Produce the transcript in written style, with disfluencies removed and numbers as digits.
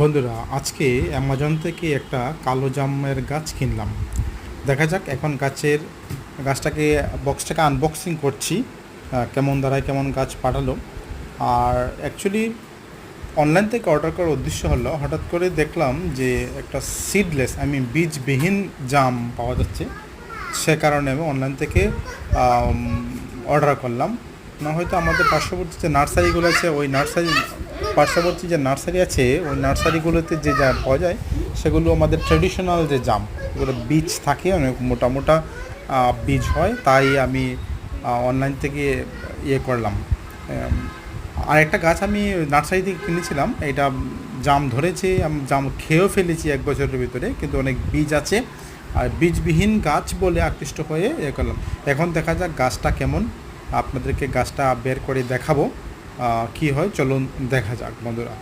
বন্ধুরা, আজকে অ্যামাজন থেকে একটা কালো জামের গাছ কিনলাম। দেখা যাক এখন গাছটাকে বক্সটাকে আনবক্সিং করছি। কেমন দাঁড়ায়, কেমন গাছ পাঠালো। আর অ্যাকচুয়ালি অনলাইন থেকে অর্ডার করার উদ্দেশ্য হলো, হঠাৎ করে দেখলাম যে একটা সিডলেস বীজবিহীন জাম পাওয়া যাচ্ছে। সে কারণে আমি অনলাইন থেকে অর্ডার করলাম। না হয়তো আমাদের পার্শ্ববর্তী যে নার্সারিগুলো আছে, পার্শ্ববর্তী যে নার্সারি আছে, ওই নার্সারিগুলোতে যে জাম পাওয়া যায় সেগুলো আমাদের ট্রেডিশনাল যে জাম, ওগুলো বীজ থাকে, অনেক মোটা মোটা বীজ হয়। তাই আমি অনলাইন থেকে করলাম। আর একটা গাছ আমি নার্সারি থেকে কিনেছিলাম, এটা জাম ধরেছে, আমি জাম খেয়েও ফেলেছি 1 বছরের ভিতরে, কিন্তু অনেক বীজ আছে। আর বীজবিহীন গাছ বলে আকৃষ্ট হয়ে করলাম। এখন দেখা যাক গাছটা কেমন, আপনাদেরকে গাছটা বের করে দেখাবো। কি হয় চলুন দেখা যাক বন্ধুরা।